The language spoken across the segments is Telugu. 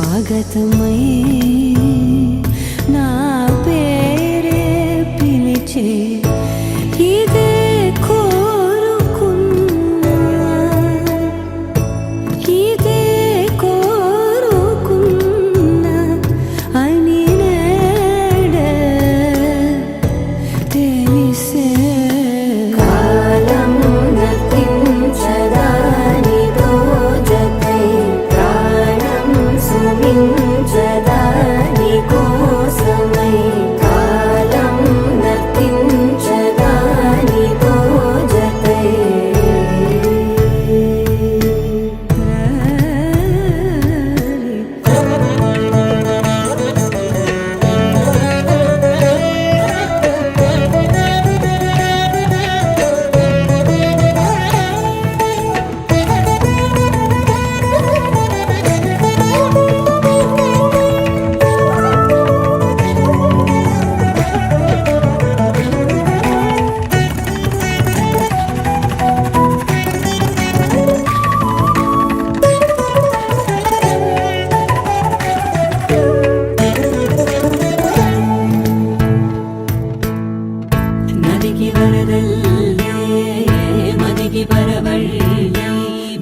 స్వాగతమై నా పేరే పిలిచే ఇదే కోరుకున్నా ఇదే కోరుకున్నా అని నేడే తెలిసే కాలం నతించదానిదో జతై ప్రాణం సుమించదాని కోసమై కాలం నతించదానిదో జతై నదికి వరదల్లే మదికి పరవళ్ళే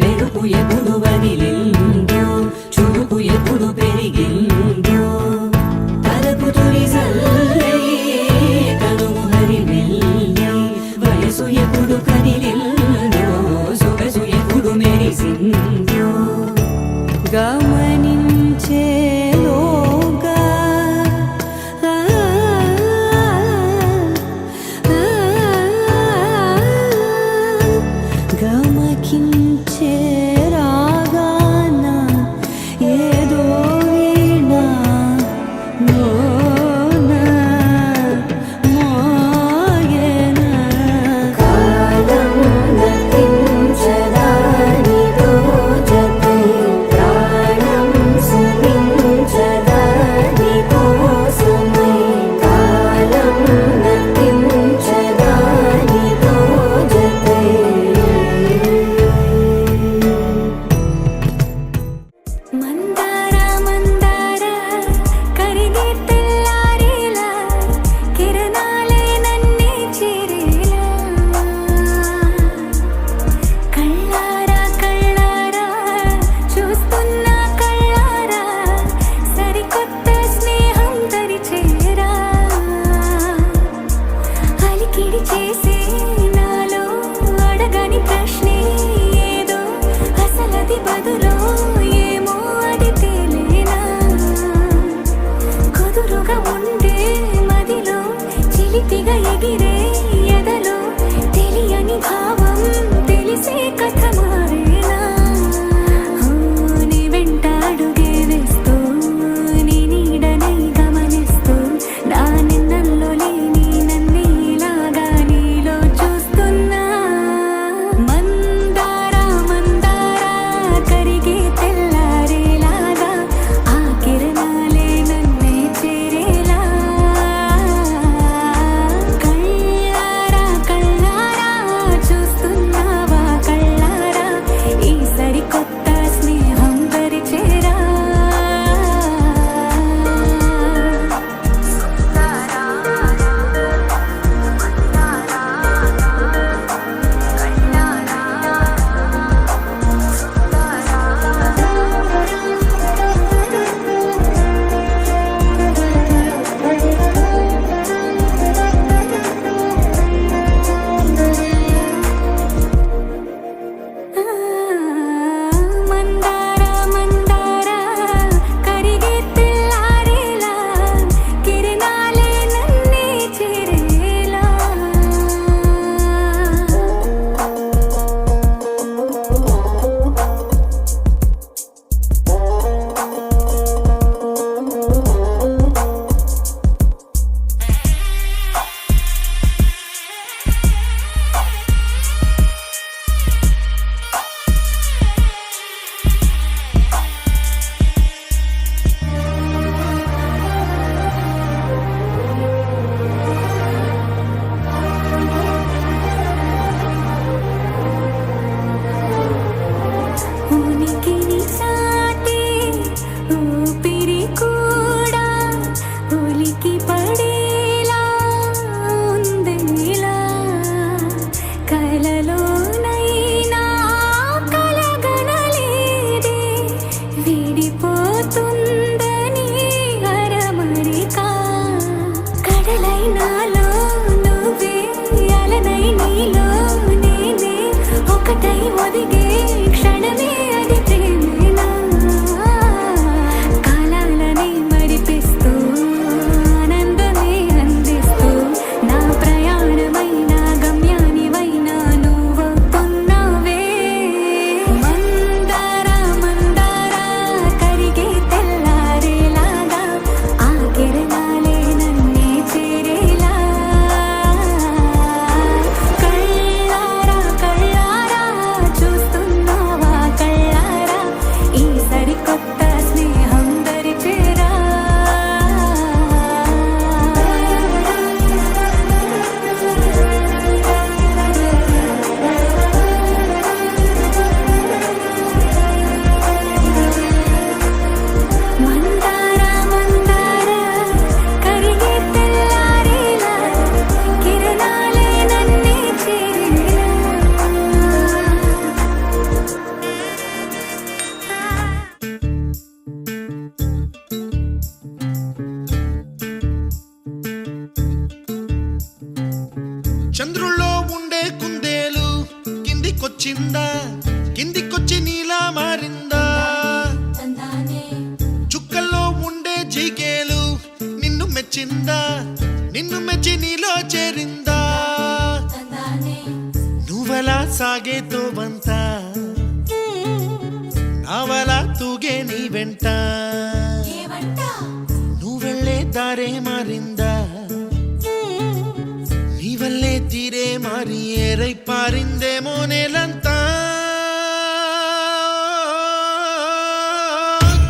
వెలుపు ఎప్పుడు వదిలిందో చురుకు ఎప్పుడు పెరిగిందో తలకు తొలి సల్లే తనువు హరివెల్లే వయసు ఎప్పుడు కదిలిందో సొగసు ఎప్పుడు మెరిసిందో గమనించేలోగా గమకించే రాగాన ఏదో వీణ లోన మోగెన కాలం నతించదానిదో జతై ప్రాణం సుమించదాని కోసమై కాలం నతించదానిదో జతై ఒదిగే క్షణమే అది ప్రేమేనా కాలాలని మరిపిస్తూ ఆనందమే అందిస్తూ నా ప్రయాణమైన గమ్యానివైనా నువ్వవుతున్నావే మందార మందార కరిగే తెల్లారేలాగా ఆ కిరణాలే నన్నే చేరేలా కళ్ళారా కళ్ళారా చూస్తున్నావా కళ్ళారా ఈ సరికొత్త స్నేహం దరిచేరా మందార మందార కరిగే తెల్లారేలా కిరణాలే నన్నే చేరేలా చంద్రుల్లో ఉండే కుందేలు కిందికొచ్చిందా కిందికొచ్చి నీలా మారిందా చుక్కల్లో ఉండే జీకేలు నిన్ను మెచ్చిందా నిన్ను మెచ్చి నీలో చేరిందా నువ్వలా సాగేతో బంత నావలా తూగే నీ వెంట నువ్వెళ్ళే దారే మారిందా నీ వల్లే తీరే మారి ఏరై పారిందేమో నేలంతా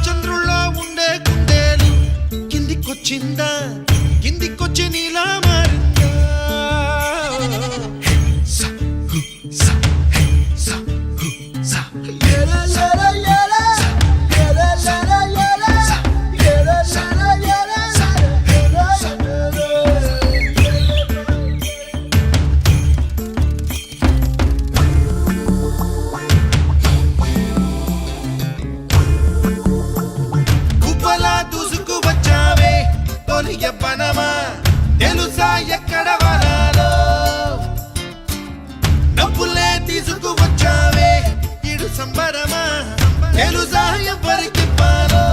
చంద్రుల్లో ఉండే కుందేలు కిందికొచ్చిందా కిందికొచ్చి నీలా మారిందా స, హు, స, హే, స, హు, స. ఏలా, ఏలా, ఏలా. ఏలా, ఏలా, ఏలా. ఏలా, ఏలా, ఏలా. ఏలా, గుబ్బలా దూసుకు వచ్చావే తొలి యవ్వనమా తెలుసా ఎక్కడ వనాలో నవ్వులే తీసుకు వచ్చావే ఇడు సంబరమా తెలుసా ఎవరికి పాలో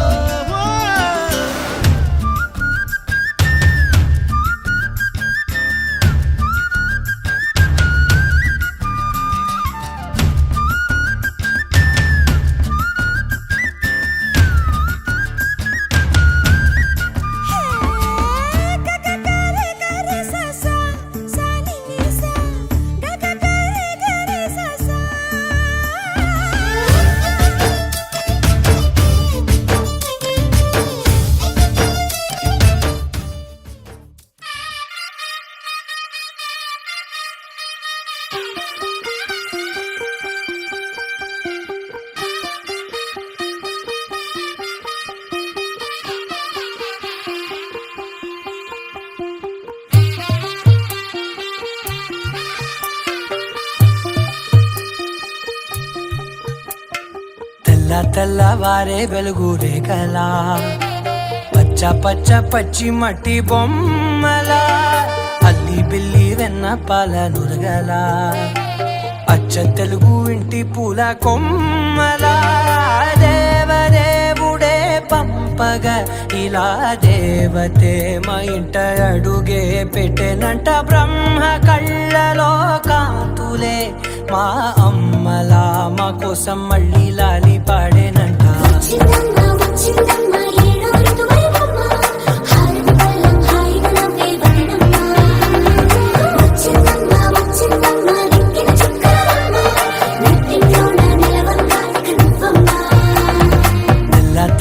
తెల్లవారే వెలుగు రేఖలా పచ్చ పచ్చ పచ్చి మట్టి బొమ్మలా అల్లి బిల్లి వెన్న పాల నురగలా అచ్చ తెలుగు ఇంటి పూల కొమ్మలా దేవదేవుడే పంపగా ఇలా దేవతే మా ఇంట అడుగే పెట్టెనంట బ్రహ్మ కళ్ళలో కాంతులే మా అమ్మలా మా కోసం మళ్ళీ లాలి పాడేనంట వచ్చిందమ్మా వచ్చిందమ్మా ఏడో ఋతువైవమ్మ హారతి పళ్ళం హాయిగా నవ్వే వదనమ్మ వచ్చిందమ్మా వచ్చిందమ్మా దిక్కిన చుక్కలమ్మ నెట్టింట్లోన నిలవంగా ఇక నువ్వమ్మ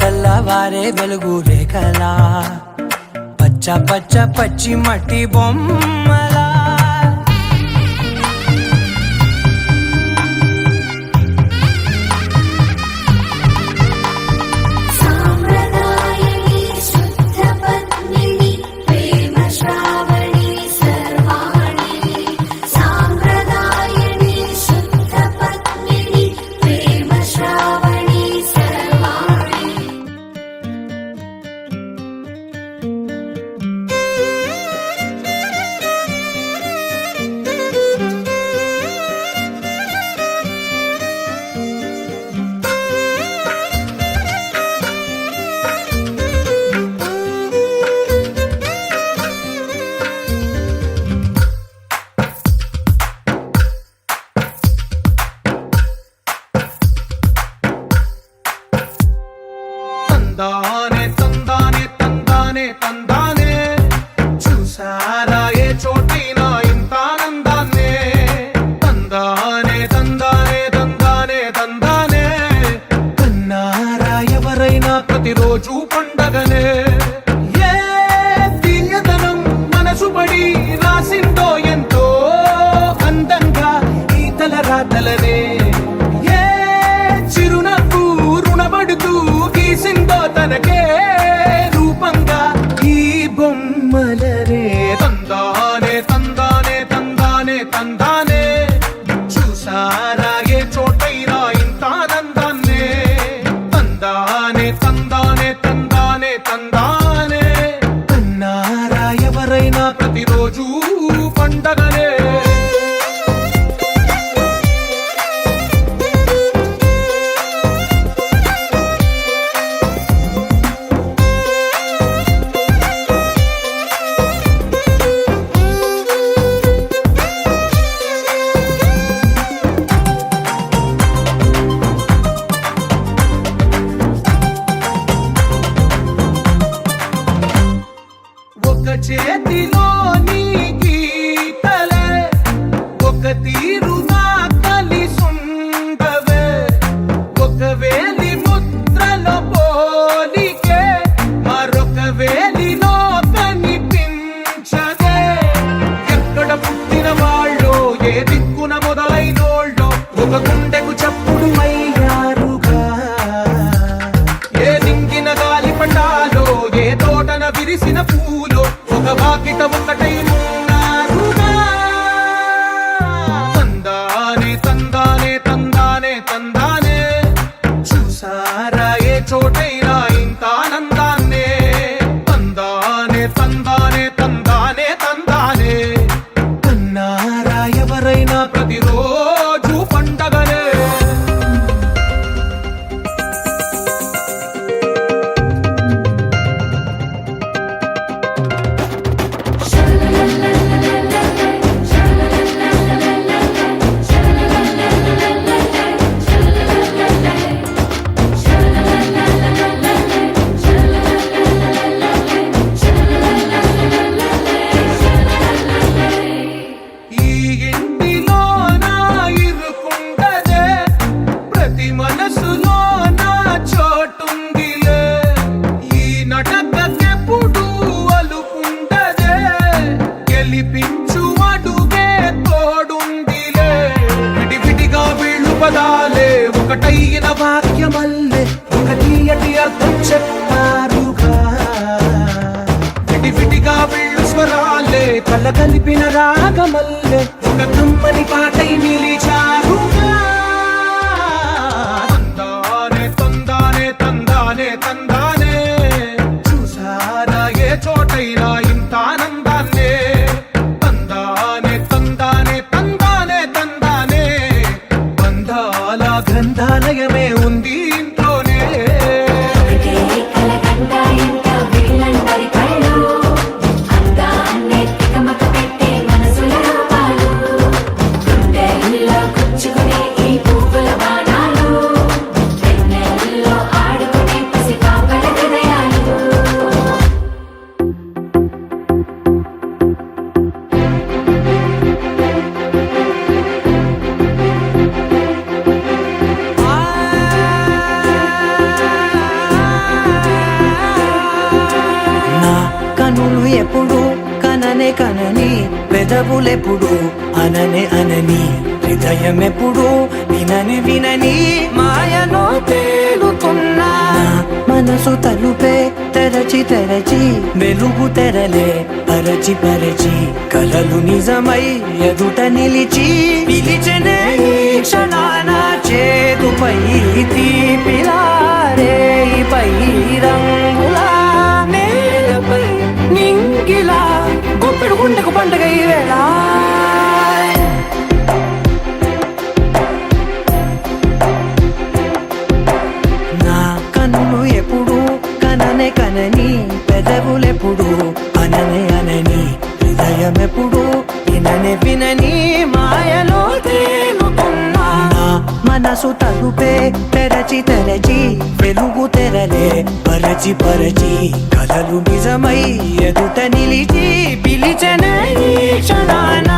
తెల్లవారే వెలుగు రేఖలా పచ్చ పచ్చ పచ్చి మట్టి బొమ్మలా సాంప్రదాయని శుద్ధ పద్మిని ప్రేమ శ్రావణి సర్వాణి సాంప్రదాయని శుద్ధ పద్మిని ప్రేమ శ్రావణి సర్వాణి చప్పుడు అయ్యారుగా. ఏ నింగిన గాలి పండాలో ఏ తోటన విరిసిన పూలో ఒక వాకిట ఒకటై ఉన్నారుగా. తందానే తందానే తందానే తందానే చూసారా ఏ చోటైనా ఇంత ఆనందాన్నే. తందానే తందానే తందానే తందానే కన్నారా ఎవరైనా ప్రతిరోజు పండగనే. ఈ ఇంటిలోన ఇరుకుండదే ప్రతి మనసులోన చోటుందిలే. ఈ నటకెప్పుడు అలుకుండదే గెలిపించు అడుగే తోడుందిలే. విడివిడిగా వీళ్ళు పదాలే ఒకటైన వాక్యమల్లే ఒక తీయటి అర్థం చెప్పారుగా. విడివిడిగా వీళ్ళు స్వరాలే కల కలిపిన రాగమల్లే ఒక కమ్మని పాటై నిలిచారుగా. తందానే తందానే తందానే తందానే చూసారా ఏ చోటైనా ఇంత ఆనందాన్నే. తందానే తందానే తందానే తందానే బంధాల గ్రంథాలయమే ఉంది ఇంట్లోనే. ఒకటే కలగంట ఇంట వీళ్ళందరి కళ్ళు అందాన్నే తికమక పెట్టే మనసుల రూపాలు. గుండెల్లో గుచ్చుకునే ఈ పువ్వుల బాణాలు వెన్నెల్లో ఆడుకునే పసిపాపల హృదయాలు. నా కనులు ఎప్పుడు కననే కనని, పెదవులెప్పుడు అననే అనని, హృదయం ఎప్పుడు వినని వినని మాయలో తేలుతున్నా. మనసు తలుపే తెరచి తెరచి వెలుగు తెరలే పరచి పరచి కలలు నిజమై ఎదుట నిలిచి పిలిచెనే ఈ క్షణాన చేతుపై తీపిలారేపై రంగులా నేలపై నింగిలా గుప్పెడు గుండెకు పండగ ఈ వేళ. నా కన్నులు ఎప్పుడు కననే కనని, పెదవులెప్పుడు అననే అనని, హృదయం ఎప్పుడు విననే వినని మాయలో తేలుతున్నా. నా మనసు తలుపే తెరచి తెరచి వెలుగు తెరలే పరచి పరచి కలలు నిజమై ఎదుట నిలిచి పిలిచెనే ఈ క్షణాన.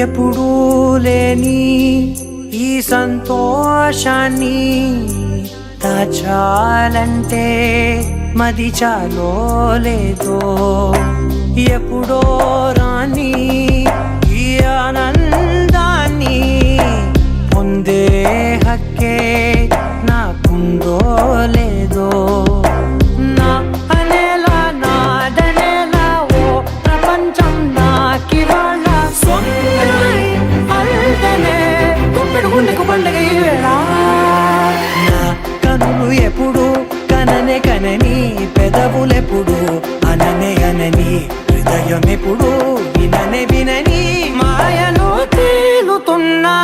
ఎప్పుడూ లేని ఈ సంతోషాన్ని దాచాలంటే మది చాలో లేదో. ఎప్పుడో రాని ఈ ఆనందాన్ని పొందే హక్కే నాకుందో లేదో. నా అనేలా నాదనేలా ఓ ప్రపంచం నాకివాళ సొంతమై అల్దనే గుప్పెడు గుండెకు పండగ ఈ వేళ. నా కనులు ఎప్పుడు కననే కనని, పెదవులెప్పుడు అననే అనని, హృదయం ఎప్పుడు విననే వినని మాయలో తేలుతున్నా.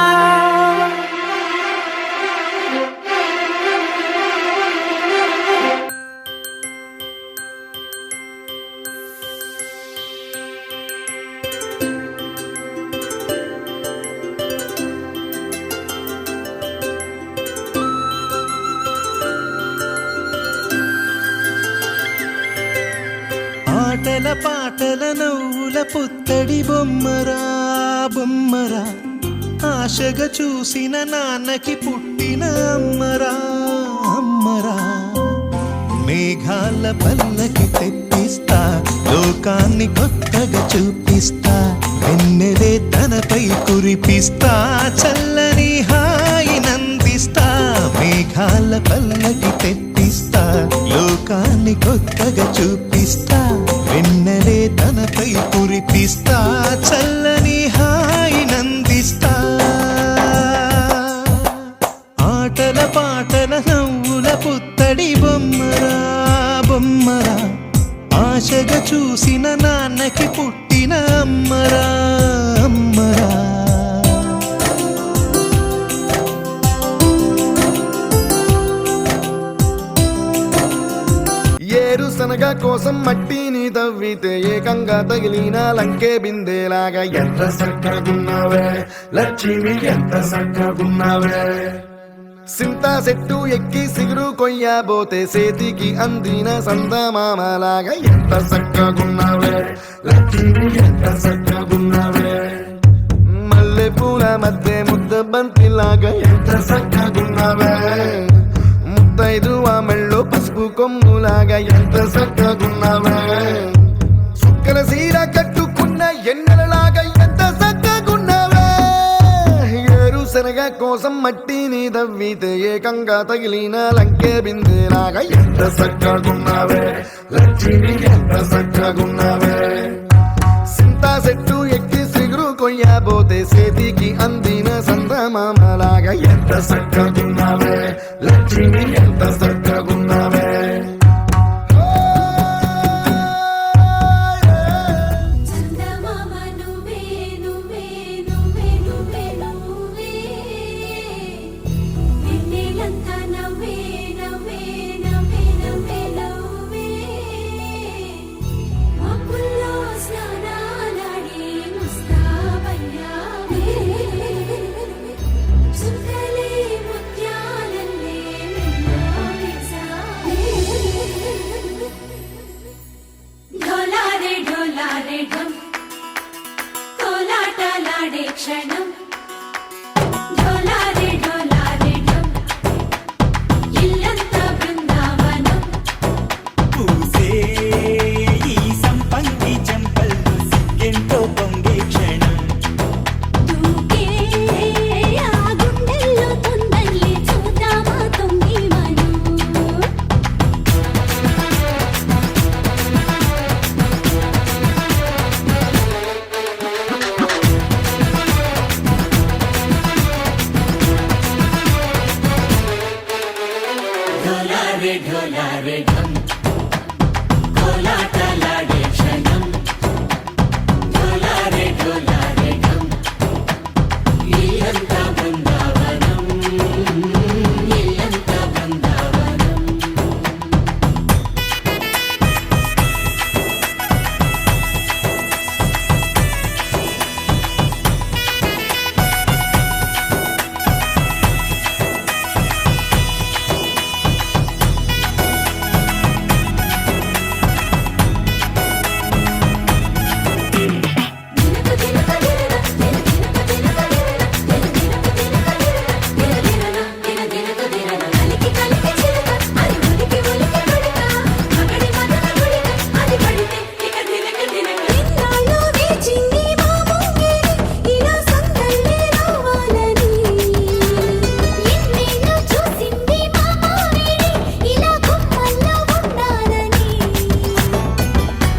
ఆటల పాటల నవ్వుల పుత్తడి బొమ్మరా బొమ్మరా ఆశగా చూసిన నాన్నకి పుట్టిన అమ్మరా అమ్మరా మేఘాల పల్లకి తెప్పిస్తా లోకాన్ని కొత్తగా చూపిస్తా వెన్నెలే తనపై కురిపిస్తా చల్లని హాయినందిస్తా మేఘాల పల్లకి తెప్పిస్తా లోకాన్ని కొత్తగా చూపిస్తా వెన్నెలే తనపై కురిపిస్తా చల్లని హాయినందిస్తా ఆటల పాటల నవ్వుల పుత్తడి బొమ్మరా బొమ్మరా ఆశగా చూసిన నాన్నకి పుట్టిన అమ్మరా అమ్మరా ఏరుశనగ కోసం మట్టిని తవ్వితే ఏకంగా తగిలిన లంకే బిందేలాగా ఎంత చక్కగున్నావే లక్ష్మి ఎంత చక్కగున్నావే సింతా చెట్టు ఎక్కి సిగురు కొయ్యబోతే చేతికి అందిన సందమామలాగా ఎంత చక్కగున్నావే లక్ష్మి ఎంత చక్కగున్నావే మల్లె పూల మధ్య ముద్ద బంతిలాగా ఎంత చక్కగున్నావే ముద్దైదు మెళ్ళో పసుపు కొమ్ములాగా ఎంత చక్కగున్నావే సుక్కల సీర కట్టుకున్న ఎన్నెలలాగా ఎంత చక్కగున్నావే ఏరుశనగ కోసం మట్టిని తవ్వితే ఏకంగా తగిలిన లంకే బిందేలాగా ఎంత చక్కగున్నావే లక్ష్మి ఎంత చక్కగున్నావే సింతా చెట్టు ఎక్కి సిగురు కొయ్యబోతే చేతికి అందిన సందమామలాగా ఎంత చక్కగున్నావే లక్ష్మి ఎంత చక్కగున్నావే చందమామ నువ్వే నువ్వే నువ్వే నువ్వే నువ్వే వెన్నెలంతా నవ్వే నవ్వే నవ్వే నవ్వే నవ్వే మబ్బుల్లో స్నానాలాడి ముస్తాబయ్యావే సుందలే ముత్యాలల్లే మెల్లో వేసావే ఢోలారే ఢోలారే ఢం కోలాటలాడే క్షణం ఢోలారే ఢోలారే ఢం ఇల్లంతా బృందావనం పూసే ఈ సంపంగి చెంపల్లో సిగ్గెంతో పొంగే క్షణం దూకే ఆ గుండెల్లో తొందరలే చూద్దామా తొంగి మనం ఢోలారే ఢోలారే ఢం కోలాటలాడే క్షణం ఢోలారే ఢోలారే ఢం ఇల్లంతా బృందావనం ఇల్లంతా బృందావనం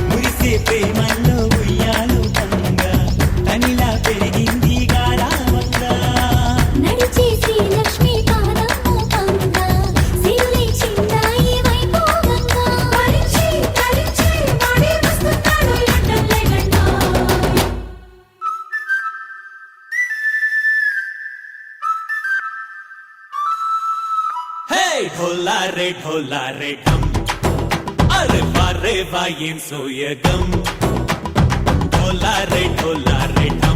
మురిసే ప్రేమల్లో ఉయ్యాలు పంగా తనిలా పెరిగింది గారావంగా నడిచే శ్రీలక్ష్మి పాదము పంగా సిరులే చిందాయి వైభోగంగా పరిచి తరిచి వాడే వస్తున్నాడు లండన్లే లండన్ హే ఢోలారే ఢోలారే ఢం అరే వారే వాయేం సోయగం ఢోలారే ఢోలారే ఢం